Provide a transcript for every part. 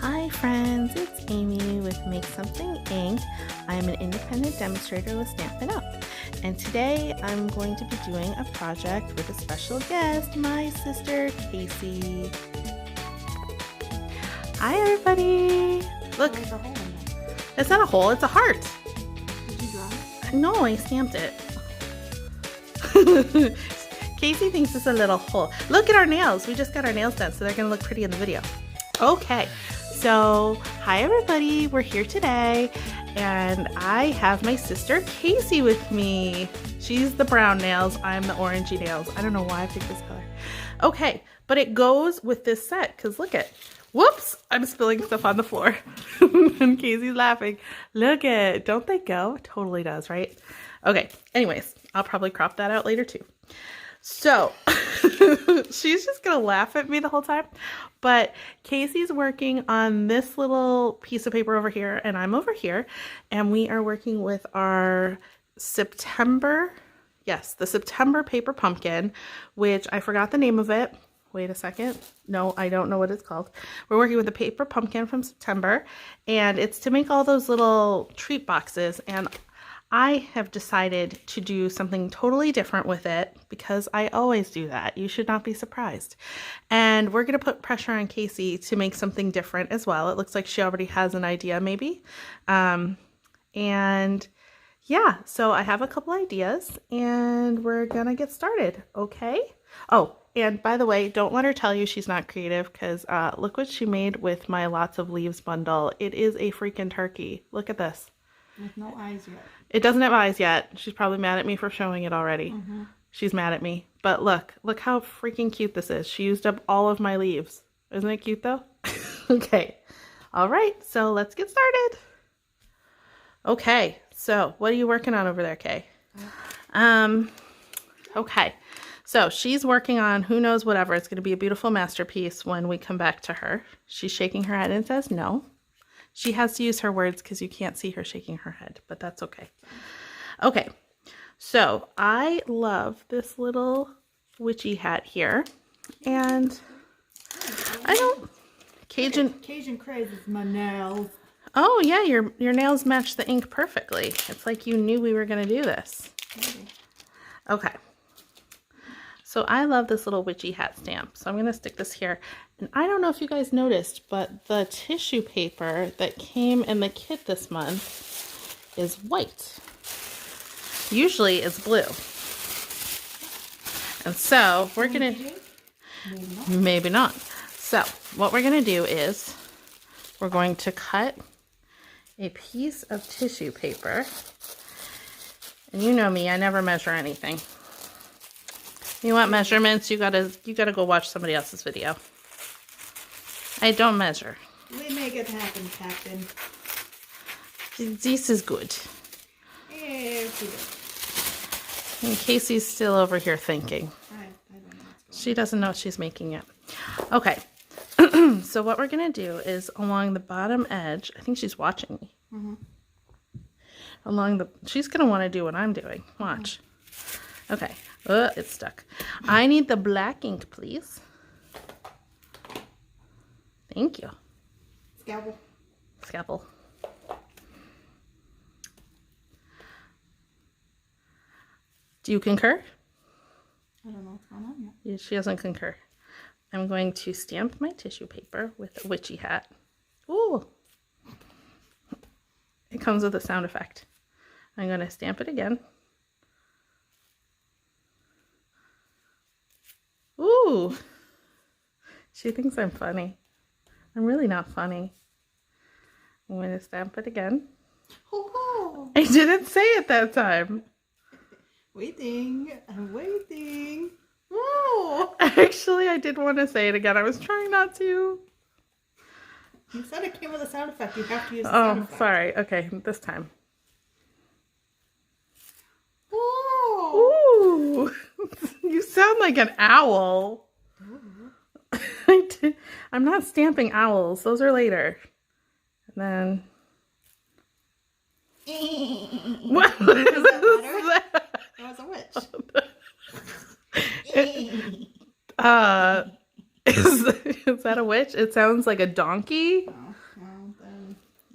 Hi friends, it's Amy with Make Something Ink. I am an independent demonstrator with Stampin' Up! And today I'm going to be doing a project with a special guest, my sister Casey. Hi everybody! Look, there's a hole in there. it's not a hole, it's a heart. Did you draw it? No, I stamped it. Casey thinks it's a little hole. Look at our nails. We just got our nails done, so they're gonna look pretty in the video. Okay, so hi everybody. We're here today, and I have my sister Casey with me. She's the brown nails. I'm the orangey nails. I don't know why I picked this color. Okay, but it goes with this set because look at. Whoops! I'm spilling stuff on the floor, and Casey's laughing. Look at. Don't they go? It totally does, right? Okay. Anyways, I'll probably crop that out later too. So she's just gonna laugh at me the whole time, but Casey's working on this little piece of paper over here and I'm over here, and we are working with our September, yes, the September paper pumpkin, which I forgot the name of it. Wait a second. No, I don't know what it's called. We're working with the paper pumpkin from September, and it's to make all those little treat boxes, and I have decided to do something totally different with it because I always do that. You should not be surprised. And we're going to put pressure on Casey to make something different as well. It looks like she already has an idea maybe. And yeah, so I have a couple ideas and we're going to get started. Okay. Oh, and by the way, don't let her tell you she's not creative because look what she made with my Lots of Leaves bundle. It is a freaking turkey. Look at this. With no eyes yet. It doesn't have eyes yet. She's probably mad at me for showing it already. She's mad at me. But look how freaking cute this is. She used up all of my leaves. Isn't it cute though? Okay. All right. So let's get started. Okay. So what are you working on over there, Kay? Okay. So she's working on who knows whatever. It's going to be a beautiful masterpiece when we come back to her. She's shaking her head and says no. She has to use her words because you can't see her shaking her head, but that's okay. Okay, so I love this little witchy hat here, and I don't Cajun craze is my nails. Oh yeah, your nails match the ink perfectly. It's like you knew we were gonna do this. Okay. So I love this little witchy hat stamp. So I'm going to stick this here. And I don't know if you guys noticed, but the tissue paper that came in the kit this month is white. Usually it's blue. And so we're going to, maybe not. So what we're going to do is we're going to cut a piece of tissue paper. And you know me, I never measure anything. You want measurements, you gotta go watch somebody else's video. I don't measure. We make it happen, Captain. This is good. Yeah, And Casey's still over here thinking. I don't know what's She doesn't know what she's making yet. Okay. So what we're gonna do is along the bottom edge, I think she's watching me. She's gonna want to do what I'm doing. Watch. Okay. It's stuck. I need the black ink, please. Thank you. Scalpel. Do you concur? I don't know what's going on yet. Yeah, she doesn't concur. I'm going to stamp my tissue paper with a witchy hat. Ooh! It comes with a sound effect. I'm going to stamp it again. Ooh, she thinks I'm funny. I'm really not funny. I'm going to stamp it again. Oh, I didn't say it that time. waiting. I'm waiting. Oh, Actually, I did want to say it again. I was trying not to. you said it came with a sound effect. You have to use the sound effect. Sorry. Okay, this time. Oh. Ooh, you sound like an owl. I'm not stamping owls. Those are later. And then... What is that? That was a witch. Is that a witch? It sounds like a donkey. Oh.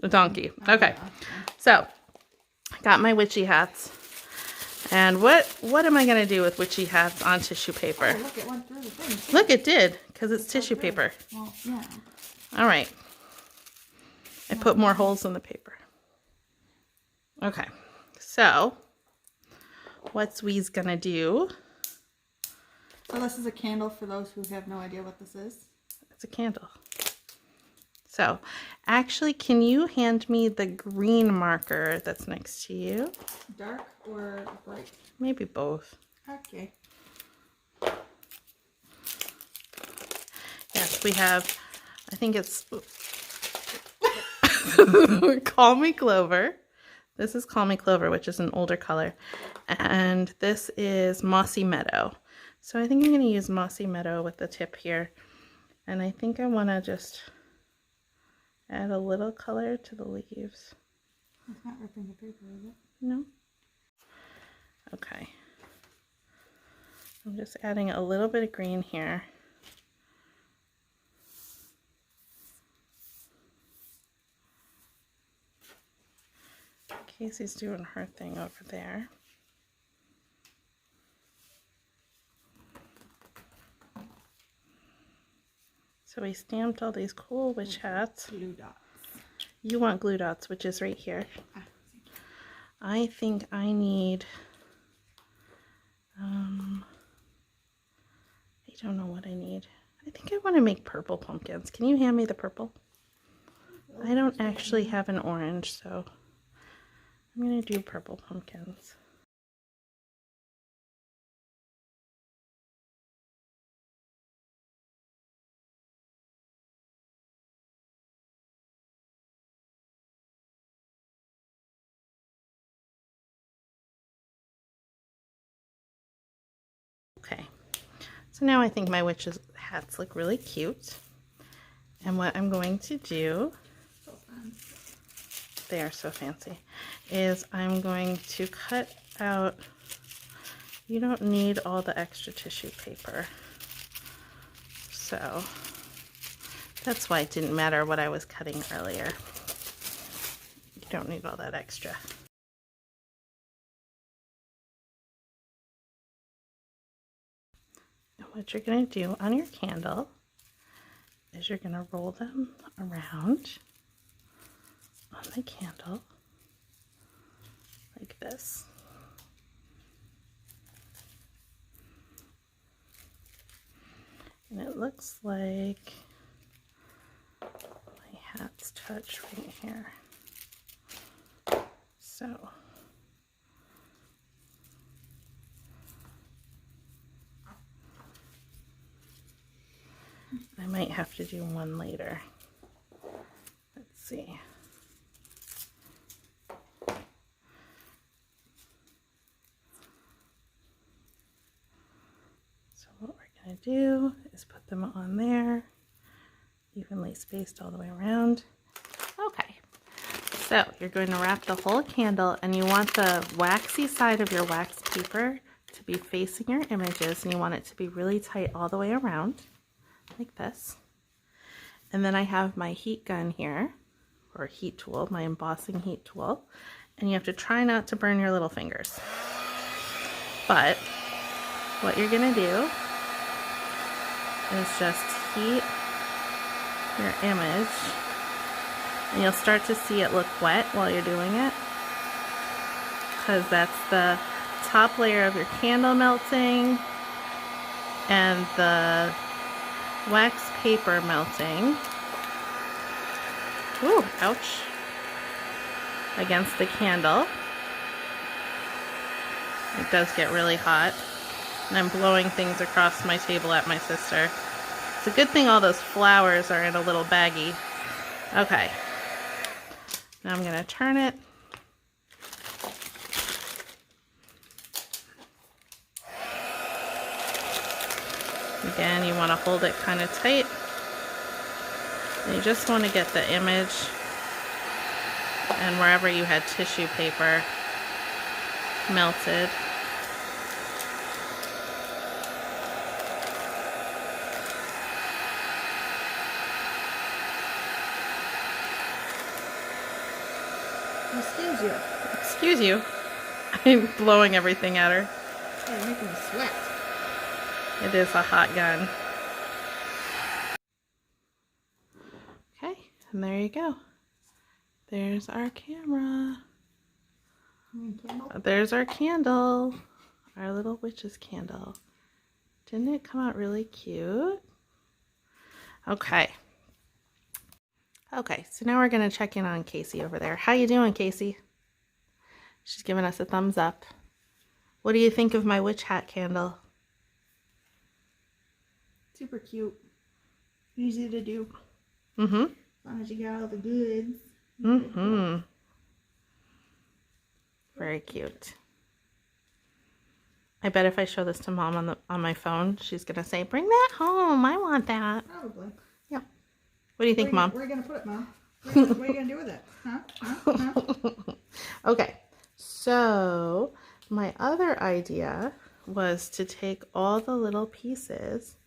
A donkey. Okay. So, I got my witchy hats. And what am I going to do with witchy hats on tissue paper? Oh, look, it went through the thing. Look, it did, because it's tissue paper. Well, yeah. All right. I put more holes in the paper. Okay. So, what's Wee's going to do? So this is a candle for those who have no idea what this is. It's a candle. So, actually, can you hand me the green marker that's next to you? Dark or bright? Maybe both. Okay. Yes, we have, I think it's Call Me Clover. This is Call Me Clover, which is an older color. And this is Mossy Meadow. So I think I'm going to use Mossy Meadow with the tip here. And I think I want to just add a little color to the leaves. It's not ripping the paper, is it? No? Okay. I'm just adding a little bit of green here. Casey's doing her thing over there. So we stamped all these cool witch hats. Glue dots. You want glue dots, which is right here. I think I need, I don't know what I need. I think I want to make purple pumpkins. Can you hand me the purple? I don't actually have an orange, so I'm going to do purple pumpkins. Okay, so now I think my witch's hats look really cute. And what I'm going to do, they are so fancy, is I'm going to cut out, you don't need all the extra tissue paper. So that's why it didn't matter what I was cutting earlier. You don't need all that extra. What you're going to do on your candle is you're going to roll them around on the candle like this. And it looks like my hats touch right here. So I might have to do one later. Let's see. So what we're going to do is put them on there, evenly spaced all the way around. Okay, so you're going to wrap the whole candle, and you want the waxy side of your wax paper to be facing your images, and you want it to be really tight all the way around. Like this. And then I have my heat gun here, or heat tool, my embossing heat tool, and you have to try not to burn your little fingers. But what you're gonna do is just heat your image, and you'll start to see it look wet while you're doing it, because that's the top layer of your candle melting and the wax paper melting. Ooh, ouch. Against the candle. It does get really hot. And I'm blowing things across my table at my sister. It's a good thing all those flowers are in a little baggie. Okay. Now I'm going to turn it. Again, you want to hold it kind of tight. And you just want to get the image and wherever you had tissue paper melted. Excuse you. Excuse you. I'm blowing everything at her. You're making me sweat. It is a hot gun. Okay, and there you go. There's our camera. Candle? There's our candle. Our little witch's candle. Didn't it come out really cute? Okay. Okay, so now we're going to check in on Casey over there. How you doing, Casey? She's giving us a thumbs up. What do you think of my witch hat candle? Super cute. Easy to do. Mm-hmm. As long as you got all the goods. Mm-hmm. Very cute. I bet if I show this to Mom on my phone, she's gonna say, "Bring that home. I want that." Probably. Yeah. What do you think, Mom? Where are you gonna put it, Mom? What are you gonna do with it? Huh? Okay. So my other idea was to take all the little pieces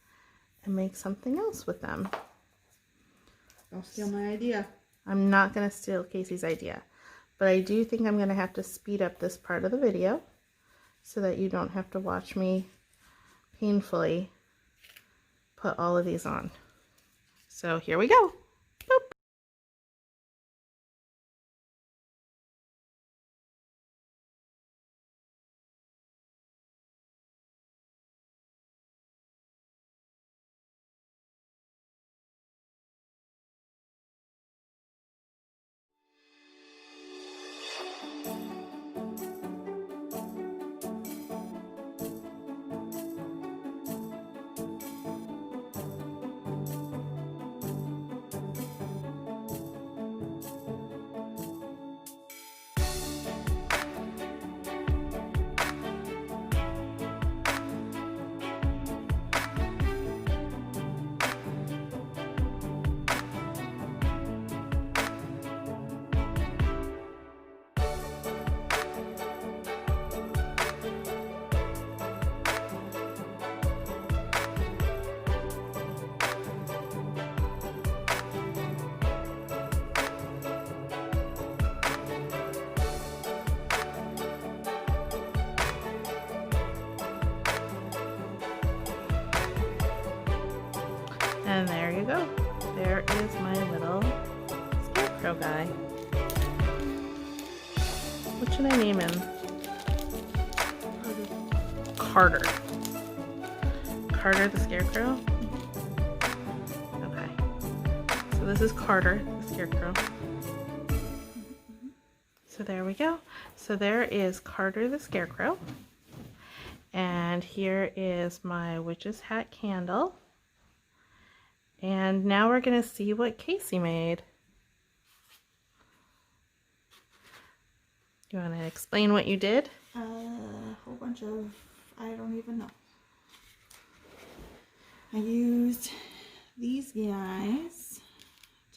and make something else with them. Don't steal my idea. I'm not going to steal Casey's idea, but I do think I'm going to have to speed up this part of the video so that you don't have to watch me painfully put all of these on. So here we go. Boop. And there you go. There is my little Scarecrow guy. What should I name him? Carter. Carter the Scarecrow? Okay. So this is Carter the Scarecrow. So there we go. So there is Carter the Scarecrow. And here is my witch's hat candle. And now we're going to see what Casey made. You want to explain what you did? A whole bunch of, I don't even know. I used these guys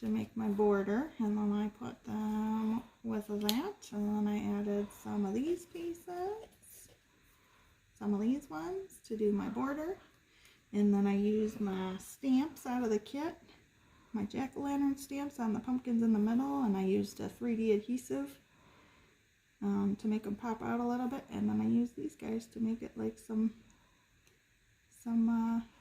to make my border, and then I put them with that, and then I added some of these pieces, some of these ones to do my border. And then I used my stamps out of the kit, my jack-o'-lantern stamps on the pumpkins in the middle, and I used a 3D adhesive to make them pop out a little bit. And then I used these guys to make it like some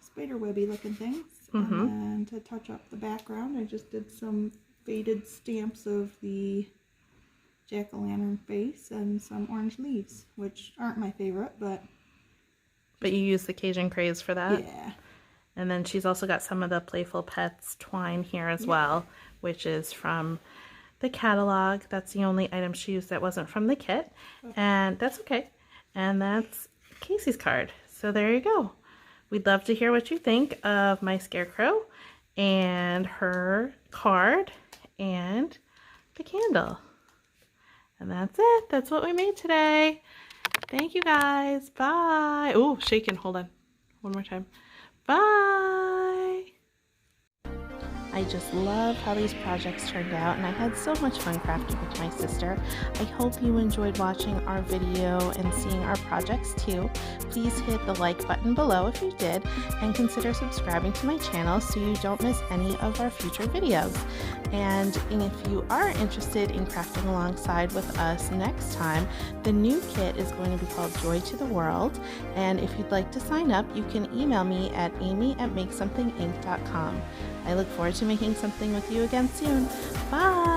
spider webby looking things. And then to touch up the background, I just did some faded stamps of the jack-o'-lantern face and some orange leaves, which aren't my favorite, but you use the Cajun craze for that? Yeah. And then she's also got some of the Playful Pets twine here as well, which is from the catalog. That's the only item she used that wasn't from the kit. And that's okay. And that's Casey's card. So there you go. We'd love to hear what you think of my Scarecrow and her card and the candle. And that's it. That's what we made today. Thank you guys. Bye. Oh, shaking. Hold on. One more time. Bye. I just love how these projects turned out, and I had so much fun crafting with my sister. I hope you enjoyed watching our video and seeing our projects too. Please hit the like button below if you did, and consider subscribing to my channel so you don't miss any of our future videos. And if you are interested in crafting alongside with us next time, the new kit is going to be called Joy to the World. And if you'd like to sign up, you can email me at amy@makesomethingink.com. I look forward to making something with you again soon. Bye!